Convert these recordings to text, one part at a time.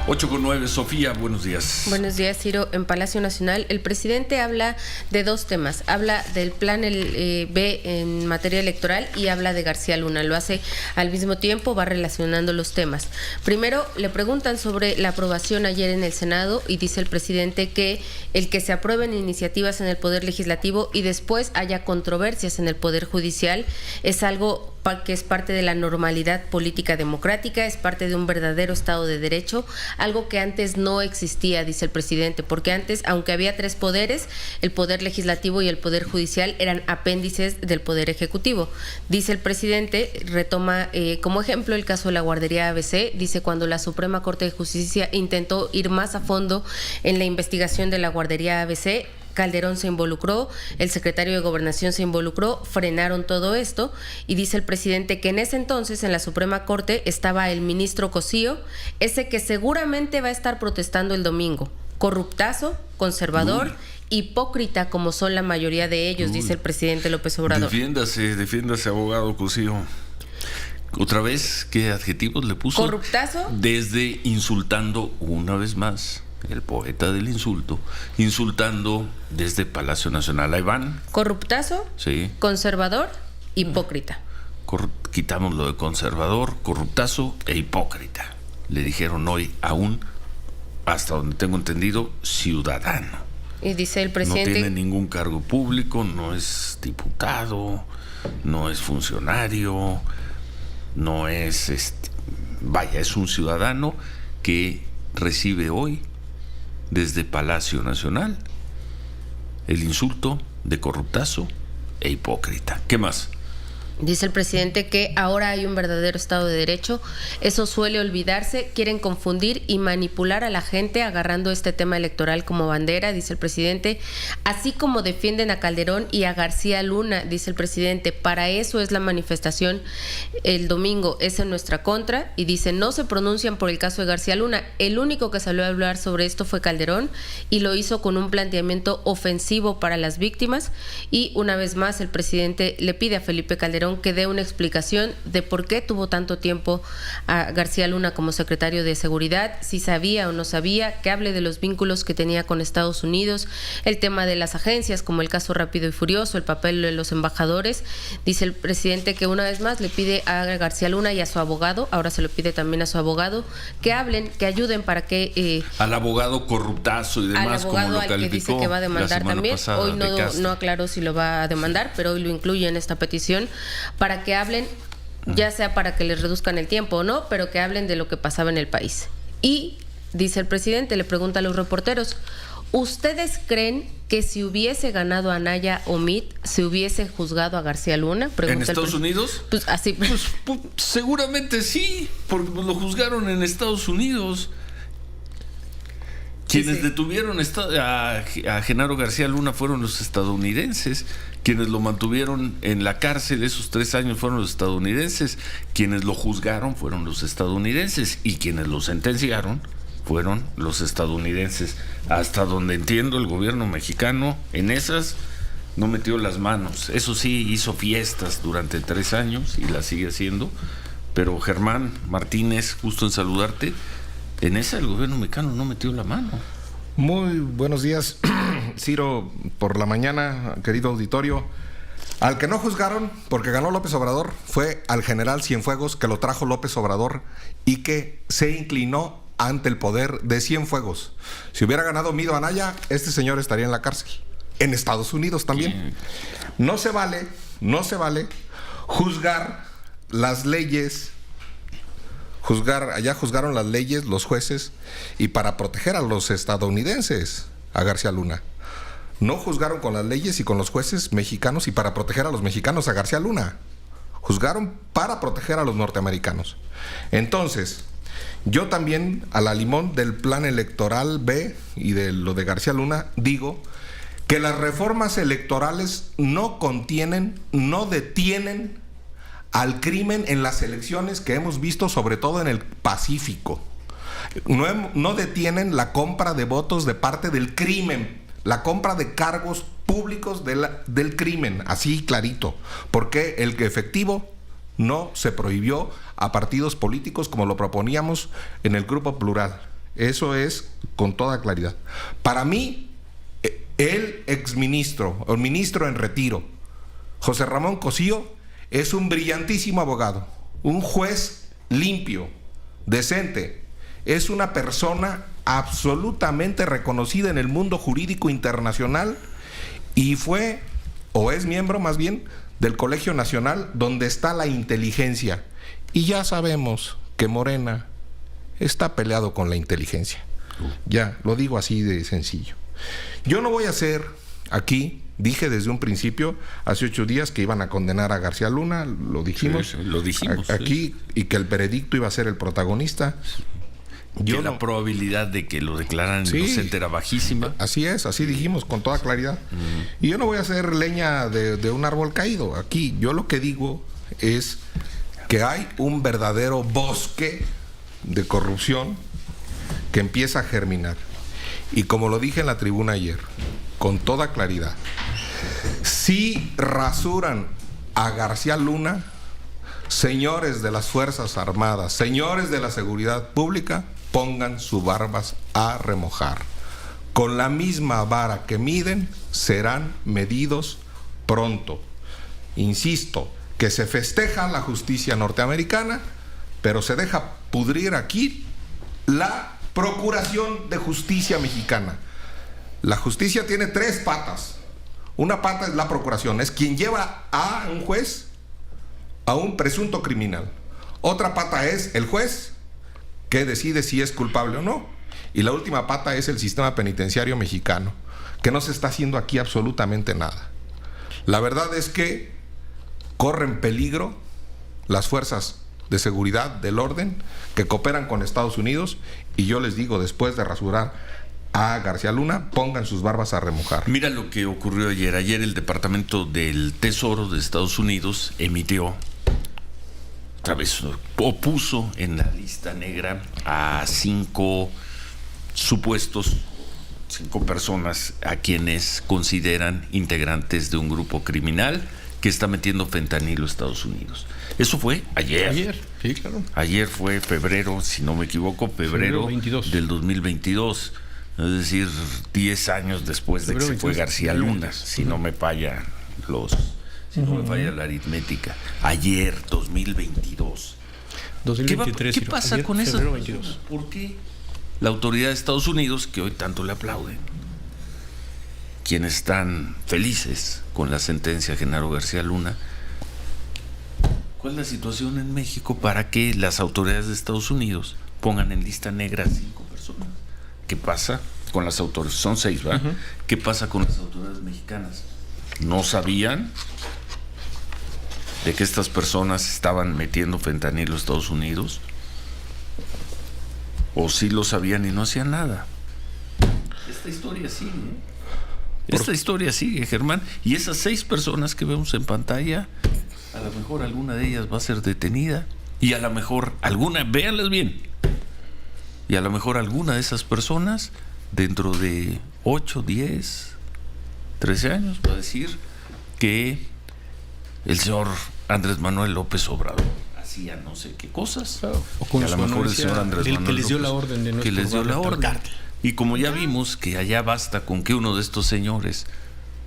8:09, Sofía, buenos días. Buenos días, Ciro. En Palacio Nacional, el presidente habla de dos temas. Habla del plan B en materia electoral y habla de García Luna. Lo hace al mismo tiempo, va relacionando los temas. Primero, le preguntan sobre la aprobación ayer en el Senado y dice el presidente que el que se aprueben iniciativas en el Poder Legislativo y después haya controversias en el Poder Judicial es algo que es parte de la normalidad política democrática, es parte de un verdadero Estado de Derecho, algo que antes no existía, dice el presidente, porque antes, aunque había tres poderes, el Poder Legislativo y el Poder Judicial eran apéndices del Poder Ejecutivo. Dice el presidente, retoma como ejemplo el caso de la guardería ABC, dice cuando la Suprema Corte de Justicia intentó ir más a fondo en la investigación de la guardería ABC, Calderón se involucró, el secretario de Gobernación se involucró, frenaron todo esto y dice el presidente que en ese entonces en la Suprema Corte estaba el ministro Cosío, ese que seguramente va a estar protestando el domingo, corruptazo, conservador, hipócrita como son la mayoría de ellos, dice el presidente López Obrador. Defiéndase, abogado Cosío. Otra vez, ¿qué adjetivos le puso? Corruptazo. Desde insultando una vez más. El poeta del insulto, insultando desde Palacio Nacional. Ahí van. Corruptazo, sí. Conservador, hipócrita. Quitamos lo de conservador, corruptazo e hipócrita. Le dijeron hoy a un, hasta donde tengo entendido, ciudadano. Y dice el presidente... No tiene ningún cargo público, no es diputado, no es funcionario, no es... Vaya, es un ciudadano que recibe hoy desde Palacio Nacional el insulto de corruptazo e hipócrita. ¿Qué más? Dice el presidente que ahora hay un verdadero Estado de Derecho. Eso suele olvidarse. Quieren confundir y manipular a la gente agarrando este tema electoral como bandera, dice el presidente. Así como defienden a Calderón y a García Luna, dice el presidente. Para eso es la manifestación el domingo. Es en nuestra contra. Y dice, no se pronuncian por el caso de García Luna. El único que salió a hablar sobre esto fue Calderón y lo hizo con un planteamiento ofensivo para las víctimas. Y una vez más el presidente le pide a Felipe Calderón que dé una explicación de por qué tuvo tanto tiempo a García Luna como secretario de Seguridad, si sabía o no sabía, que hable de los vínculos que tenía con Estados Unidos, el tema de las agencias como el caso Rápido y Furioso, el papel de los embajadores. Dice el presidente que una vez más le pide a García Luna y a su abogado, ahora se lo pide también a su abogado, que hablen, que ayuden para que... al abogado corruptazo y demás, al abogado como lo al calificó que dice que va a demandar también. Hoy no aclaró si lo va a demandar, pero hoy lo incluye en esta petición para que hablen, ya sea para que les reduzcan el tiempo o no, pero que hablen de lo que pasaba en el país. Y dice el presidente, le pregunta a los reporteros, ¿ustedes creen que si hubiese ganado Anaya Omid, se hubiese juzgado a García Luna? ¿En Estados Unidos? Pues así. Pues, seguramente sí, porque lo juzgaron en Estados Unidos. Quienes detuvieron a Genaro García Luna fueron los estadounidenses. Quienes lo mantuvieron en la cárcel esos 3 años fueron los estadounidenses. Quienes lo juzgaron fueron los estadounidenses. Y quienes lo sentenciaron fueron los estadounidenses. Hasta donde entiendo, el gobierno mexicano en esas no metió las manos. Eso sí, hizo fiestas durante 3 años y las sigue haciendo. Pero Germán Martínez, gusto en saludarte. En esa el gobierno mexicano no metió la mano. Muy buenos días, Ciro, por la mañana, querido auditorio. Al que no juzgaron porque ganó López Obrador fue al general Cienfuegos, que lo trajo López Obrador y que se inclinó ante el poder de Cienfuegos. Si hubiera ganado Mido Anaya, este señor estaría en la cárcel. En Estados Unidos también. No se vale juzgar las leyes. Allá juzgaron las leyes los jueces y para proteger a los estadounidenses a García Luna. No juzgaron con las leyes y con los jueces mexicanos y para proteger a los mexicanos a García Luna. Juzgaron para proteger a los norteamericanos. Entonces, yo también a la limón del plan electoral B y de lo de García Luna digo que las reformas electorales no detienen al crimen en las elecciones que hemos visto, sobre todo en el Pacífico. No detienen la compra de votos de parte del crimen, la compra de cargos públicos del crimen, así clarito. Porque el efectivo no se prohibió a partidos políticos como lo proponíamos en el Grupo Plural. Eso es con toda claridad. Para mí, el exministro, o el ministro en retiro, José Ramón Cosío, es un brillantísimo abogado, un juez limpio, decente. Es una persona absolutamente reconocida en el mundo jurídico internacional y fue, o es miembro más bien, del Colegio Nacional, donde está la inteligencia. Y ya sabemos que Morena está peleado con la inteligencia. Ya, lo digo así de sencillo. Yo no voy a hacer aquí, dije desde un principio, hace 8 días, que iban a condenar a García Luna, lo dijimos, sí, lo dijimos aquí, sí. Y que el veredicto iba a ser el protagonista. Que la probabilidad de que lo declararan inocente era bajísima. Así es, así dijimos con toda claridad. Y yo no voy a hacer leña de un árbol caído. Aquí yo lo que digo es que hay un verdadero bosque de corrupción que empieza a germinar. Y como lo dije en la tribuna ayer, con toda claridad, si rasuran a García Luna, señores de las Fuerzas Armadas, señores de la Seguridad Pública, pongan sus barbas a remojar. Con la misma vara que miden, serán medidos pronto. Insisto, que se festeja la justicia norteamericana, pero se deja pudrir aquí la Procuración de Justicia mexicana. La justicia tiene 3 patas. Una pata es la procuración, es quien lleva a un juez a un presunto criminal. Otra pata es el juez, que decide si es culpable o no. Y la última pata es el sistema penitenciario mexicano, que no se está haciendo aquí absolutamente nada. La verdad es que corren peligro las fuerzas de seguridad del orden que cooperan con Estados Unidos, y yo les digo, después de rasurar a García Luna, pongan sus barbas a remojar. Mira lo que ocurrió ayer. Ayer el Departamento del Tesoro de Estados Unidos emitió, otra vez, o puso en la lista negra a 5 supuestos, 5 personas a quienes consideran integrantes de un grupo criminal que está metiendo fentanilo a Estados Unidos. Eso fue ayer. Ayer, sí, claro. Ayer fue febrero, si no me equivoco, febrero 22. Del 2022. Es decir, 10 años después de que se fue García Luna, si no me falla no me falla la aritmética. Ayer, 2022. 2023. ¿Qué pasa con eso? Febrero ¿Por qué la autoridad de Estados Unidos, que hoy tanto le aplauden, quienes están felices con la sentencia de Genaro García Luna, cuál es la situación en México para que las autoridades de Estados Unidos pongan en lista negra a 5 personas? ¿Qué pasa con las autoridades? Son 6, ¿verdad? ¿Qué pasa con las autoridades mexicanas? ¿No sabían de que estas personas estaban metiendo fentanilo a Estados Unidos? ¿O sí lo sabían y no hacían nada? Esta historia sigue. Esta historia sigue, Germán. Y esas 6 personas que vemos en pantalla, a lo mejor alguna de ellas va a ser detenida. Y a lo mejor alguna, véanlas bien, y a lo mejor alguna de esas personas, dentro de 8, 10, 13 años, va a decir que el señor Andrés Manuel López Obrador hacía no sé qué cosas. O con a lo mejor el señor Andrés Manuel que les dio la orden de no que les dio la orden. Y como ya vimos que allá basta con que uno de estos señores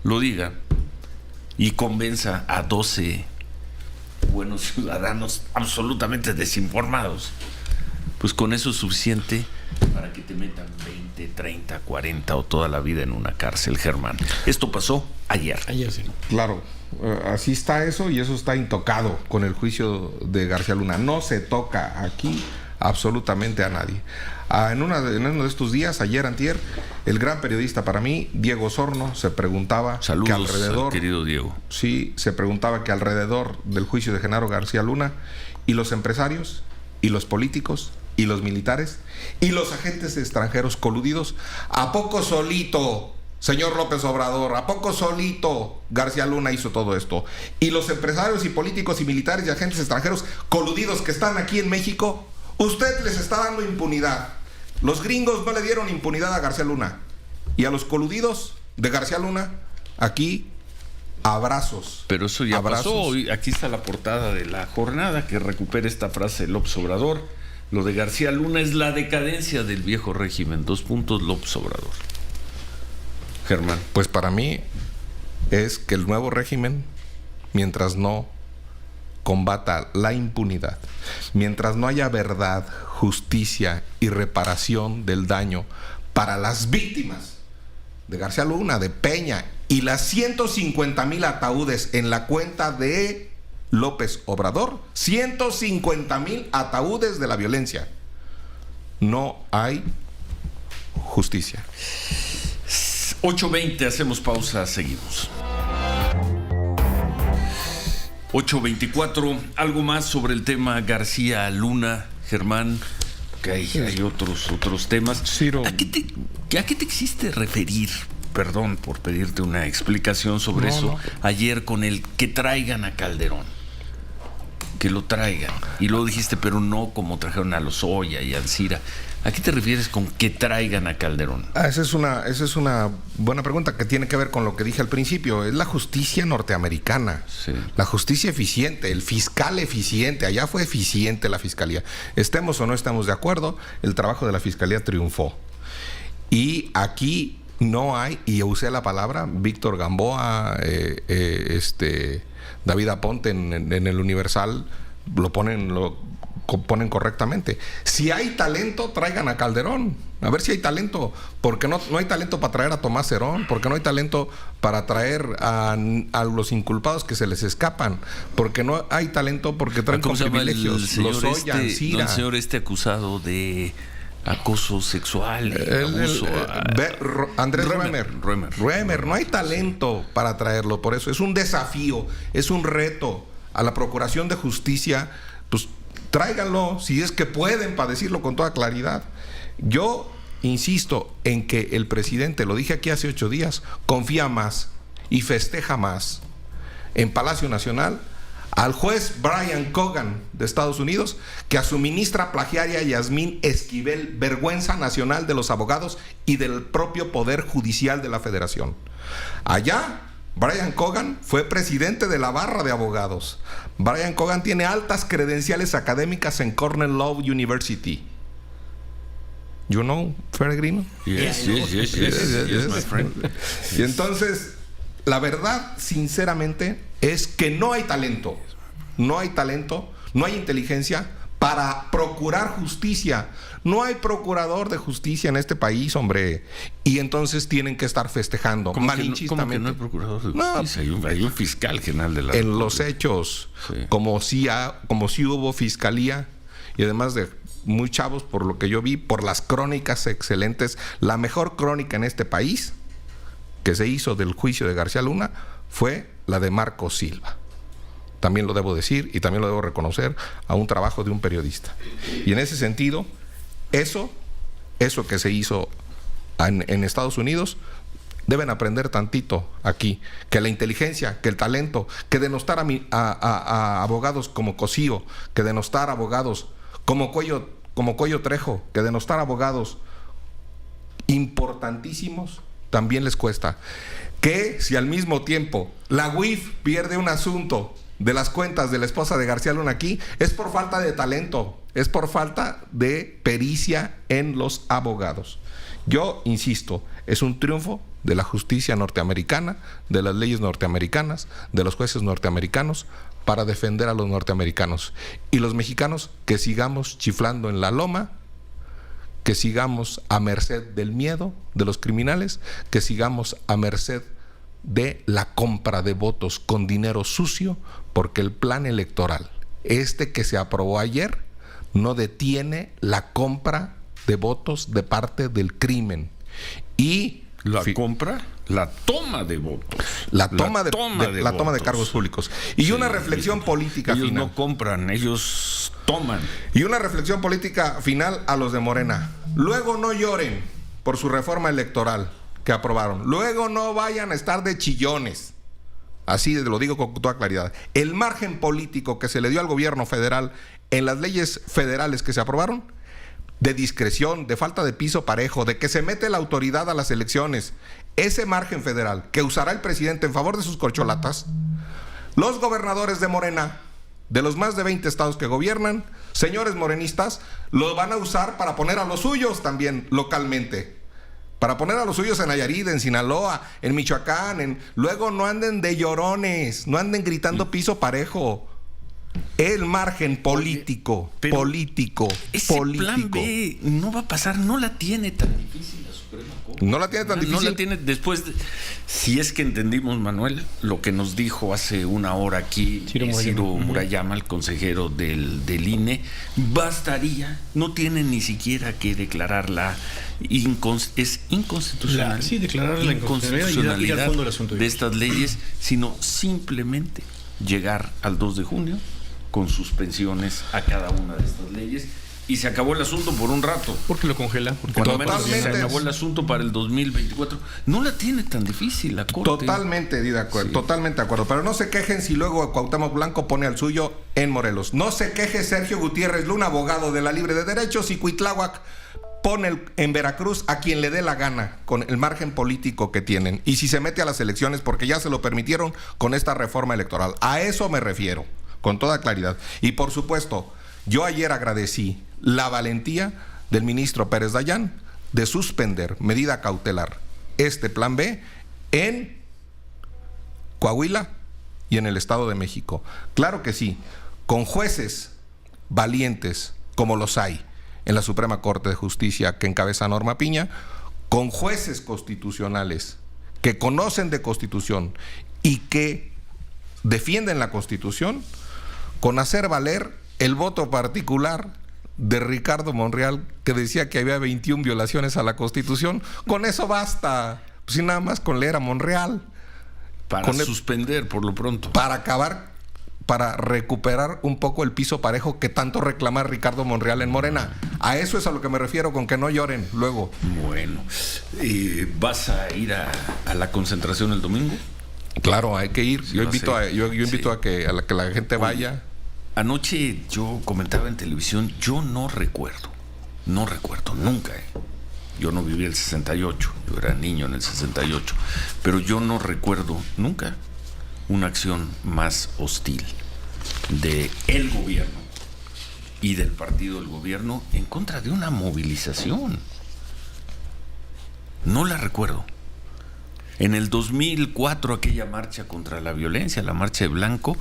lo diga y convenza a 12 buenos ciudadanos absolutamente desinformados, pues con eso es suficiente para que te metan 20, 30, 40 o toda la vida en una cárcel, Germán. Esto pasó ayer. Ayer, sí. Claro, así está eso, y eso está intocado con el juicio de García Luna. No se toca aquí absolutamente a nadie. En uno de estos días, ayer, antier, el gran periodista para mí, Diego Osorno, se preguntaba Saludos que alrededor, querido Diego. Sí, se preguntaba que alrededor del juicio de Genaro García Luna, y los empresarios, y los políticos, y los militares, y los agentes extranjeros coludidos, ¿a poco solito, señor López Obrador, a poco solito García Luna hizo todo esto? Y los empresarios y políticos y militares y agentes extranjeros coludidos que están aquí en México, usted les está dando impunidad. Los gringos no le dieron impunidad a García Luna. Y a los coludidos de García Luna, aquí, abrazos. Pero eso ya pasó. Aquí está la portada de La Jornada, que recupera esta frase de López Obrador. Lo de García Luna es la decadencia del viejo régimen. 2 puntos, López Obrador. Germán. Pues para mí es que el nuevo régimen, mientras no combata la impunidad, mientras no haya verdad, justicia y reparación del daño para las víctimas de García Luna, de Peña y las 150,000 ataúdes en la cuenta de López Obrador, 150,000 ataúdes de la violencia, no hay justicia. 8:20, hacemos pausa, seguimos. 8:24, algo más sobre el tema García Luna, Germán, que hay otros temas. Ciro. ¿A qué te quisiste referir? Perdón por pedirte una explicación sobre eso. Ayer con el que traigan a Calderón. Que lo traigan. Y luego dijiste, pero no como trajeron a Lozoya y a Ancira. ¿A qué te refieres con que traigan a Calderón? Esa es una buena pregunta que tiene que ver con lo que dije al principio. Es la justicia norteamericana. Sí. La justicia eficiente, el fiscal eficiente. Allá fue eficiente la fiscalía. Estemos o no estemos de acuerdo, el trabajo de la fiscalía triunfó. Y aquí no hay, y usé la palabra, Víctor Gamboa, David Aponte en el Universal lo ponen correctamente. Si hay talento, traigan a Calderón. A ver si hay talento. Porque no hay talento para traer a Tomás Herón. Porque no hay talento para traer a los inculpados que se les escapan. Porque no hay talento porque traen con privilegios. Lozoya, Ancira. El señor acusado de acoso sexual, abuso. Andrés Ruemer. No hay talento para traerlo. Por eso es un desafío, es un reto a la Procuración de Justicia. Pues tráiganlo, si es que pueden, para decirlo con toda claridad. Yo insisto en que el presidente, lo dije aquí hace 8 días, confía más y festeja más en Palacio Nacional al juez Brian Cogan de Estados Unidos que a su ministra plagiaria Yasmín Esquivel, vergüenza nacional de los abogados y del propio Poder Judicial de la Federación. Allá, Brian Cogan fue presidente de la barra de abogados. Brian Cogan tiene altas credenciales académicas en Cornell Law University. You know, Peregrino? Yes, my friend. Y entonces, la verdad, sinceramente, es que no hay talento. No hay talento, no hay inteligencia para procurar justicia. No hay procurador de justicia en este país, hombre. Y entonces tienen que estar festejando malinchistamente. ¿Cómo que no hay procurador de justicia? Hay un fiscal general de la República. En los hechos, sí. como si hubo fiscalía, y además de muy chavos, por lo que yo vi, por las crónicas excelentes. La mejor crónica en este país que se hizo del juicio de García Luna fue la de Marco Silva. También lo debo decir y también lo debo reconocer a un trabajo de un periodista. Y en ese sentido, eso que se hizo en Estados Unidos, deben aprender tantito aquí, que la inteligencia, que el talento, que denostar a abogados como Cosío, que denostar a abogados como Cuello Trejo, que denostar a abogados importantísimos, también les cuesta. Que si al mismo tiempo la UIF pierde un asunto de las cuentas de la esposa de García Luna aquí, es por falta de talento, es por falta de pericia en los abogados. Yo insisto, es un triunfo de la justicia norteamericana, de las leyes norteamericanas, de los jueces norteamericanos, para defender a los norteamericanos. Y los mexicanos, que sigamos chiflando en la loma, que sigamos a merced del miedo de los criminales, que sigamos a merced de la compra de votos con dinero sucio, porque el plan electoral, que se aprobó ayer, no detiene la compra de votos de parte del crimen. Y la compra, la toma de votos. La toma de cargos públicos. Y sí, una reflexión política ellos final. No compran, ellos toman. Y una reflexión política final a los de Morena. Luego no lloren por su reforma electoral que aprobaron. Luego no vayan a estar de chillones. Así lo digo con toda claridad. El margen político que se le dio al gobierno federal en las leyes federales que se aprobaron, de discreción, de falta de piso parejo, de que se mete la autoridad a las elecciones, ese margen federal que usará el presidente en favor de sus corcholatas, los gobernadores de Morena de los más de 20 estados que gobiernan, señores morenistas, lo van a usar para poner a los suyos también localmente. Para poner a los suyos en Nayarit, en Sinaloa, en Michoacán. Luego no anden de llorones, no anden gritando piso parejo. El margen político, ese plan B no va a pasar, no la tiene tan difícil la Suprema Corte. No la tiene tan difícil. No la tiene después de, si es que entendimos, Manuel, lo que nos dijo hace una hora aquí Ciro Murayama, el consejero del INE, bastaría, no tiene ni siquiera que declararla. Es inconstitucional. Declarar la inconstitucionalidad al fondo del asunto de estas leyes, sino simplemente llegar al 2 de junio con suspensiones a cada una de estas leyes y se acabó el asunto por un rato. Porque lo congela. Cuando menos se acabó el asunto para el 2024. No la tiene tan difícil la Corte. Totalmente de acuerdo, totalmente de acuerdo. Pero no se quejen si luego Cuauhtémoc Blanco pone al suyo en Morelos. No se queje Sergio Gutiérrez Luna, abogado de la Libre de Derechos, y Cuitláhuac pone en Veracruz a quien le dé la gana con el margen político que tienen. Y si se mete a las elecciones, porque ya se lo permitieron con esta reforma electoral. A eso me refiero, con toda claridad. Y por supuesto, yo ayer agradecí la valentía del ministro Pérez Dayán de suspender medida cautelar este plan B en Coahuila y en el Estado de México. Claro que sí, con jueces valientes como los hay en la Suprema Corte de Justicia que encabeza Norma Piña, con jueces constitucionales que conocen de Constitución y que defienden la Constitución, con hacer valer el voto particular de Ricardo Monreal, que decía que había 21 violaciones a la Constitución. Con eso basta, pues, y nada más con leer a Monreal. Para suspender por lo pronto. Para acabar, para recuperar un poco el piso parejo que tanto reclama Ricardo Monreal en Morena. A eso es a lo que me refiero con que no lloren luego. Bueno, ¿vas a ir a la concentración el domingo? Claro, hay que ir. Yo invito a que la gente vaya. Anoche yo comentaba en televisión, yo no recuerdo nunca. Yo no viví el 68, yo era niño en el 68, pero yo no recuerdo nunca una acción más hostil de el gobierno y del partido del gobierno en contra de una movilización. No la recuerdo. En el 2004, aquella marcha contra la violencia, la marcha de Blanco,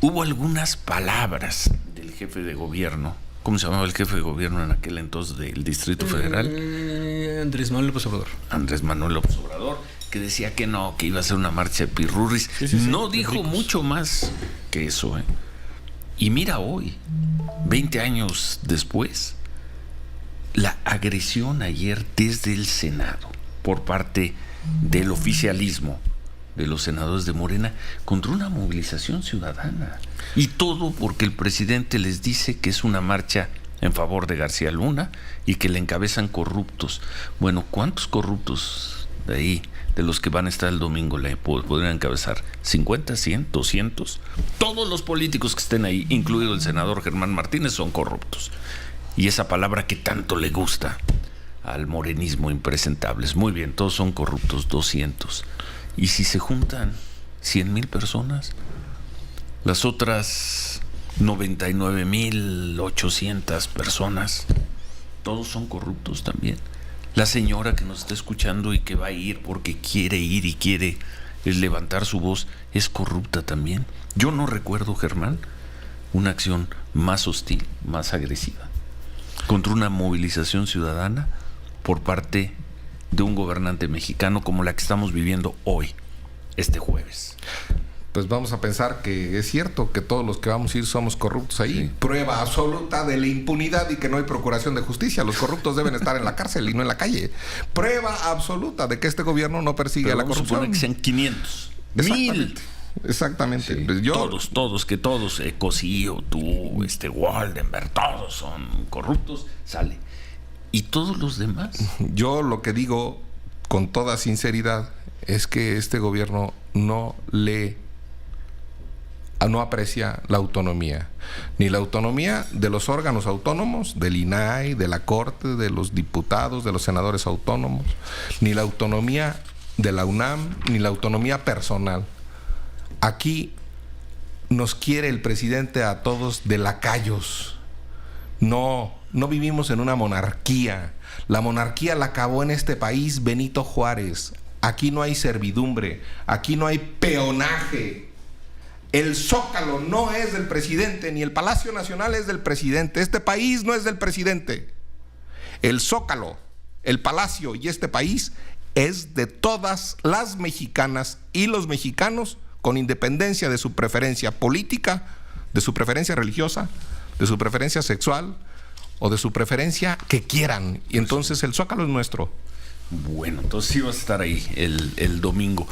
hubo algunas palabras del jefe de gobierno. ¿Cómo se llamaba el jefe de gobierno en aquel entonces del Distrito Federal? Andrés Manuel López Obrador. Andrés Manuel López Obrador, que decía que no, que iba a ser una marcha de pirurris. No dijo mucho más que eso, ¿eh? Y mira hoy, 20 años después, la agresión ayer desde el Senado por parte del oficialismo de los senadores de Morena contra una movilización ciudadana. Y todo porque el presidente les dice que es una marcha en favor de García Luna y que le encabezan corruptos. Bueno, ¿cuántos corruptos de ahí, de los que van a estar el domingo, le podrían encabezar? ¿50, 100, 200? Todos los políticos que estén ahí, incluido el senador Germán Martínez, son corruptos. Y esa palabra que tanto le gusta al morenismo, impresentables. Muy bien, todos son corruptos, 200. Y si se juntan 100,000 personas, las otras 99,800 personas, todos son corruptos también. La señora que nos está escuchando y que va a ir porque quiere ir y quiere levantar su voz, es corrupta también. Yo no recuerdo, Germán, una acción más hostil, más agresiva, contra una movilización ciudadana por parte de un gobernante mexicano como la que estamos viviendo hoy, este jueves. Pues vamos a pensar que es cierto que todos los que vamos a ir somos corruptos ahí. Sí. Prueba absoluta de la impunidad y que no hay procuración de justicia. Los corruptos deben estar en la cárcel y no en la calle. Prueba absoluta de que este gobierno no persigue a la corrupción. Supone que sean 500, 1,000. Exactamente. Sí. Pues todos, Cosío, tú, Waldenberg, todos son corruptos, sale. ¿Y todos los demás? Yo lo que digo con toda sinceridad es que este gobierno no aprecia la autonomía, ni la autonomía de los órganos autónomos, del INAI, de la Corte, de los diputados, de los senadores autónomos, ni la autonomía de la UNAM, ni la autonomía personal. Aquí nos quiere el presidente a todos de lacayos. No vivimos en una monarquía. La monarquía la acabó en este país Benito Juárez. Aquí no hay servidumbre, aquí no hay peonaje. El Zócalo no es del presidente, ni el Palacio Nacional es del presidente. Este país no es del presidente. El Zócalo, el Palacio y este país es de todas las mexicanas y los mexicanos, con independencia de su preferencia política, de su preferencia religiosa, de su preferencia sexual o de su preferencia que quieran. Y entonces el Zócalo es nuestro. Bueno, entonces sí vas a estar ahí el domingo.